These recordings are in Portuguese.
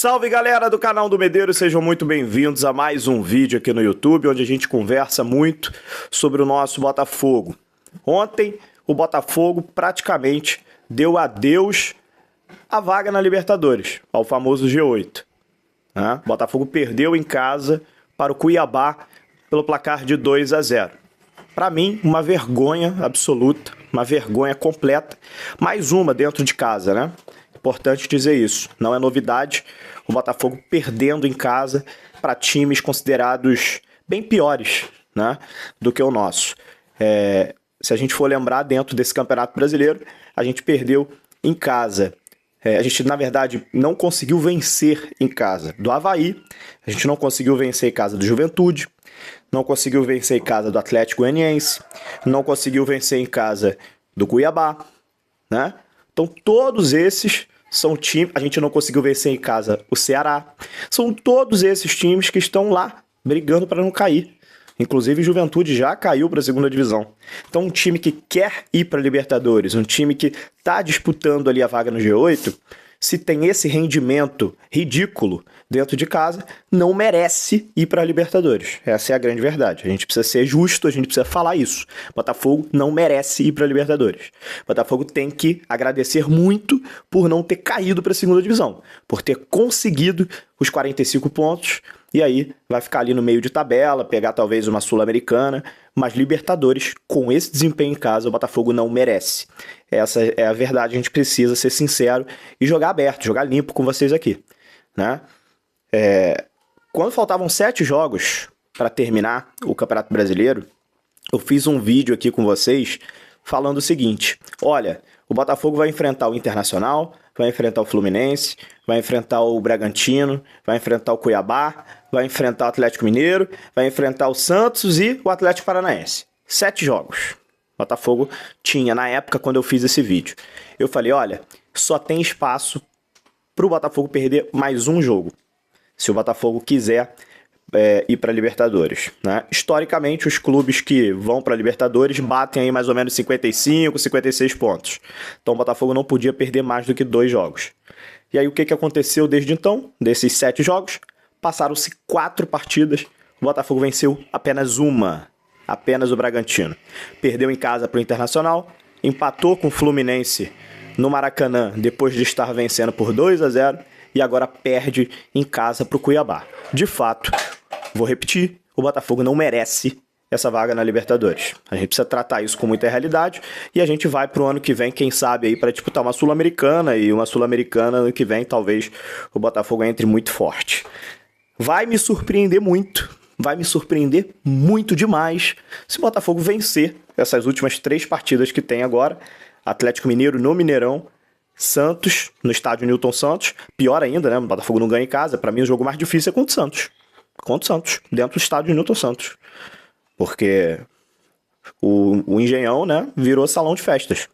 Salve galera do canal do Medeiros, sejam muito bem-vindos a mais um vídeo aqui no YouTube, onde a gente conversa muito sobre o nosso Botafogo. Ontem o Botafogo praticamente deu adeus à vaga na Libertadores, ao famoso G8. O Botafogo perdeu em casa para o Cuiabá pelo placar de 2-0. Para mim, uma vergonha absoluta, uma vergonha completa, mais uma dentro de casa, né? Importante dizer isso, não é novidade o Botafogo perdendo em casa para times considerados bem piores, né, do que o nosso. Se a gente for lembrar, dentro desse Campeonato Brasileiro, a gente perdeu em casa. A gente, na verdade, não conseguiu vencer em casa do Avaí, a gente não conseguiu vencer em casa do Juventude, não conseguiu vencer em casa do Atlético Goianiense, não conseguiu vencer em casa do Cuiabá, né? Então todos esses são times, a gente não conseguiu vencer em casa o Ceará, são todos esses times que estão lá brigando para não cair. Inclusive o Juventude já caiu para a segunda divisão. Então um time que quer ir para a Libertadores, um time que está disputando ali a vaga no G8, se tem esse rendimento ridículo dentro de casa, não merece ir para a Libertadores. Essa é a grande verdade. A gente precisa ser justo, a gente precisa falar isso. Botafogo não merece ir para a Libertadores. Botafogo tem que agradecer muito por não ter caído para a segunda divisão, por ter conseguido os 45 pontos, e aí vai ficar ali no meio de tabela, pegar talvez uma Sul-Americana, mas Libertadores, com esse desempenho em casa, o Botafogo não merece. Essa é a verdade, a gente precisa ser sincero e jogar aberto, jogar limpo com vocês aqui, né? Quando faltavam 7 jogos para terminar o Campeonato Brasileiro, eu fiz um vídeo aqui com vocês falando o seguinte: olha, o Botafogo vai enfrentar o Internacional, vai enfrentar o Fluminense, vai enfrentar o Bragantino, vai enfrentar o Cuiabá, vai enfrentar o Atlético Mineiro, vai enfrentar o Santos e o Atlético Paranaense. 7 jogos. O Botafogo tinha na época quando eu fiz esse vídeo. Eu falei, olha, só tem espaço para o Botafogo perder mais um jogo, se o Botafogo quiser ir para a Libertadores, né? Historicamente, os clubes que vão para a Libertadores batem aí mais ou menos 55, 56 pontos. Então o Botafogo não podia perder mais do que 2 jogos. E aí o que aconteceu desde então? Desses 7 jogos, passaram-se 4 partidas, o Botafogo venceu apenas uma, apenas o Bragantino. Perdeu em casa para o Internacional, empatou com o Fluminense no Maracanã depois de estar vencendo por 2-0 e agora perde em casa para o Cuiabá. De fato, vou repetir, o Botafogo não merece essa vaga na Libertadores. A gente precisa tratar isso com muita realidade e a gente vai para o ano que vem, quem sabe, aí para disputar uma Sul-Americana, e uma Sul-Americana ano que vem talvez o Botafogo entre muito forte. Vai me surpreender muito demais se o Botafogo vencer essas últimas 3 partidas que tem agora. Atlético Mineiro no Mineirão, Santos no estádio Newton Santos, pior ainda, né? O Botafogo não ganha em casa. Para mim o jogo mais difícil é contra o Santos. Contra o Santos, dentro do estádio Newton Santos. Porque o Engenhão, né, virou salão de festas.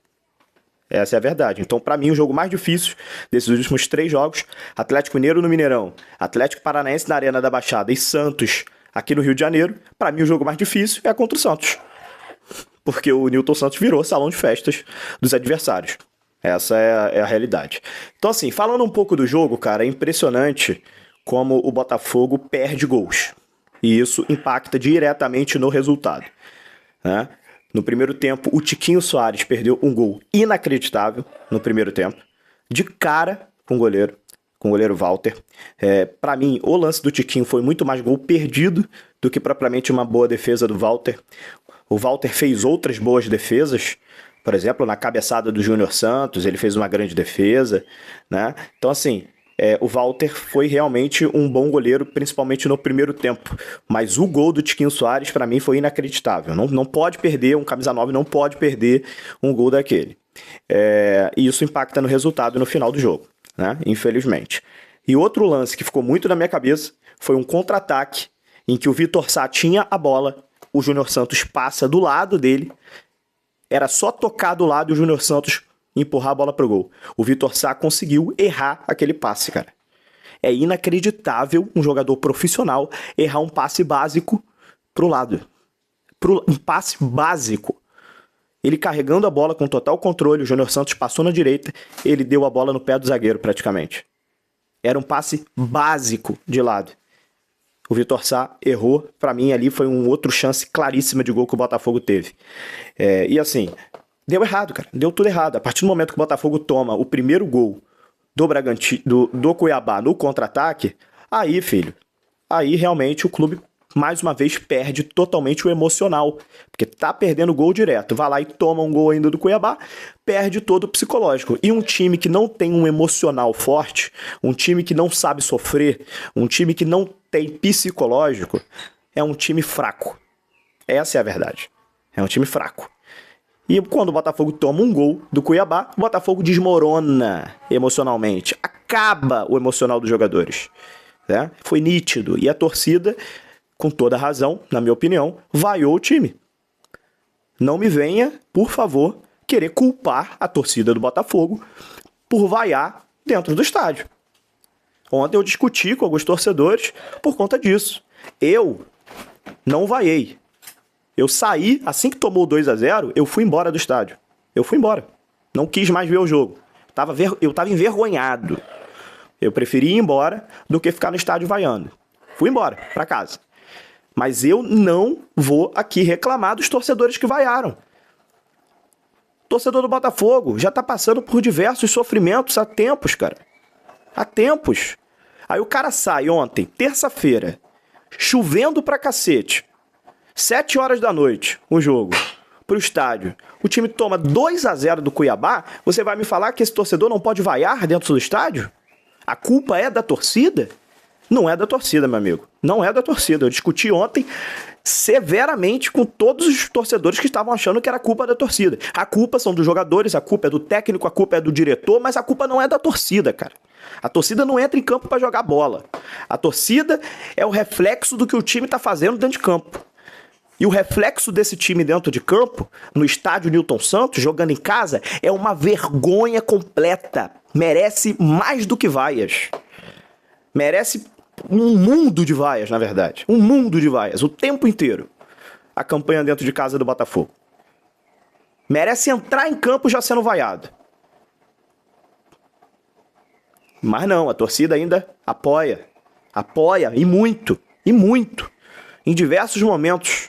Essa é a verdade. Então, para mim, o jogo mais difícil desses últimos 3 jogos, Atlético Mineiro no Mineirão, Atlético Paranaense na Arena da Baixada e Santos aqui no Rio de Janeiro, para mim o jogo mais difícil é contra o Santos. Porque o Newton Santos virou salão de festas dos adversários. Essa é a realidade. Então, assim, falando um pouco do jogo, cara, é impressionante como o Botafogo perde gols. E isso impacta diretamente no resultado, né? No primeiro tempo, o Tiquinho Soares perdeu um gol inacreditável no primeiro tempo, de cara com o goleiro Walter. Para mim, o lance do Tiquinho foi muito mais gol perdido do que propriamente uma boa defesa do Walter. O Walter fez outras boas defesas, por exemplo, na cabeçada do Júnior Santos, ele fez uma grande defesa, né? Então, assim, o Walter foi realmente um bom goleiro, principalmente no primeiro tempo. Mas o gol do Tiquinho Soares, para mim, foi inacreditável. Não pode perder, um camisa 9 não pode perder um gol daquele. E isso impacta no resultado no final do jogo, né? Infelizmente. E outro lance que ficou muito na minha cabeça foi um contra-ataque em que o Vitor Sá tinha a bola, o Júnior Santos passa do lado dele, era só tocar do lado e o Júnior Santos empurrar a bola pro gol. O Vitor Sá conseguiu errar aquele passe, cara. É inacreditável um jogador profissional errar um passe básico pro lado. Um passe básico. Ele carregando a bola com total controle, o Júnior Santos passou na direita, ele deu a bola no pé do zagueiro praticamente. Era um passe básico de lado. O Vitor Sá errou. Pra mim, ali foi um outro chance claríssima de gol que o Botafogo teve. E assim, deu errado, cara. Deu tudo errado. A partir do momento que o Botafogo toma o primeiro gol do Bragantino, do Cuiabá no contra-ataque, aí, filho, aí realmente o clube, mais uma vez, perde totalmente o emocional. Porque tá perdendo gol direto. Vai lá e toma um gol ainda do Cuiabá, perde todo o psicológico. E um time que não tem um emocional forte, um time que não sabe sofrer, um time que não tem psicológico, é um time fraco. Essa é a verdade. É um time fraco. E quando o Botafogo toma um gol do Cuiabá, o Botafogo desmorona emocionalmente. Acaba o emocional dos jogadores. Né? Foi nítido. E a torcida, com toda razão, na minha opinião, vaiou o time. Não me venha, por favor, querer culpar a torcida do Botafogo por vaiar dentro do estádio. Ontem eu discuti com alguns torcedores por conta disso. Eu não vaiei. Eu saí, assim que tomou 2-0, eu fui embora do estádio. Eu fui embora. Não quis mais ver o jogo. Eu tava envergonhado. Eu preferi ir embora do que ficar no estádio vaiando. Fui embora, pra casa. Mas eu não vou aqui reclamar dos torcedores que vaiaram. O torcedor do Botafogo já tá passando por diversos sofrimentos há tempos, cara. Há tempos. Aí o cara sai ontem, terça-feira, chovendo pra cacete. 7 horas da noite, o jogo, pro estádio. O time toma 2-0 do Cuiabá. Você vai me falar que esse torcedor não pode vaiar dentro do estádio? A culpa é da torcida? Não é da torcida, meu amigo. Não é da torcida. Eu discuti ontem severamente com todos os torcedores que estavam achando que era culpa da torcida. A culpa são dos jogadores, a culpa é do técnico, a culpa é do diretor, mas a culpa não é da torcida, cara. A torcida não entra em campo para jogar bola. A torcida é o reflexo do que o time tá fazendo dentro de campo. E o reflexo desse time dentro de campo, no estádio Newton Santos, jogando em casa, é uma vergonha completa. Merece mais do que vaias. Merece um mundo de vaias, na verdade. Um mundo de vaias, o tempo inteiro. A campanha dentro de casa do Botafogo. Merece entrar em campo já sendo vaiado. Mas não, a torcida ainda apoia. Apoia, e muito. E muito. Em diversos momentos.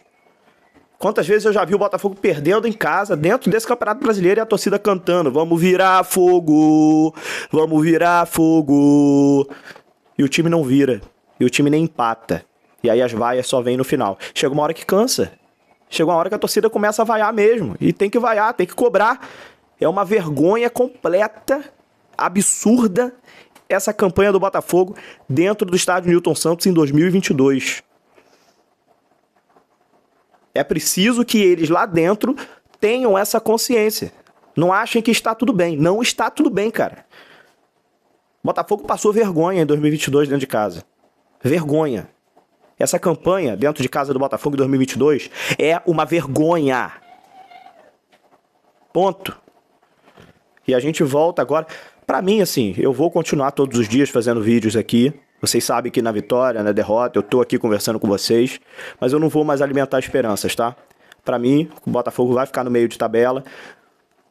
Quantas vezes eu já vi o Botafogo perdendo em casa, dentro desse Campeonato Brasileiro, e a torcida cantando: vamos virar fogo, vamos virar fogo. E o time não vira. E o time nem empata. E aí as vaias só vêm no final. Chega uma hora que cansa. Chega uma hora que a torcida começa a vaiar mesmo. E tem que vaiar, tem que cobrar. É uma vergonha completa, absurda, essa campanha do Botafogo dentro do estádio Newton Santos em 2022. É preciso que eles lá dentro tenham essa consciência. Não achem que está tudo bem. Não está tudo bem, cara. O Botafogo passou vergonha em 2022 dentro de casa. Vergonha. Essa campanha dentro de casa do Botafogo em 2022 é uma vergonha. Ponto. E a gente volta agora. Pra mim, assim, eu vou continuar todos os dias fazendo vídeos aqui. Vocês sabem que na vitória, na derrota, eu tô aqui conversando com vocês. Mas eu não vou mais alimentar esperanças, tá? Pra mim, o Botafogo vai ficar no meio de tabela.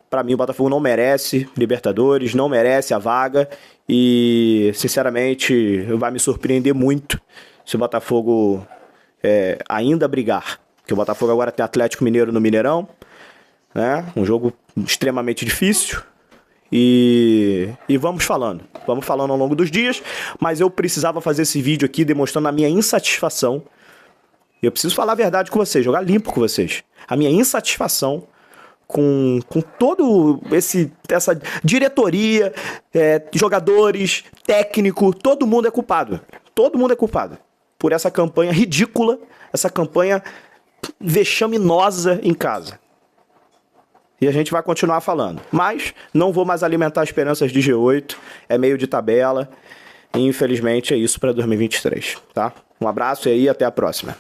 Pra mim, o Botafogo não merece Libertadores, não merece a vaga. E, sinceramente, vai me surpreender muito se o Botafogo ainda brigar. Porque o Botafogo agora tem Atlético Mineiro no Mineirão, né? Um jogo extremamente difícil. E vamos falando ao longo dos dias, mas eu precisava fazer esse vídeo aqui demonstrando a minha insatisfação. Eu preciso falar a verdade com vocês, jogar limpo com vocês. A minha insatisfação com todo essa diretoria, jogadores, técnico, todo mundo é culpado. Todo mundo é culpado por essa campanha ridícula, essa campanha vexaminosa em casa. E a gente vai continuar falando. Mas não vou mais alimentar esperanças de G8. É meio de tabela. E infelizmente é isso para 2023, tá? Um abraço e aí até a próxima.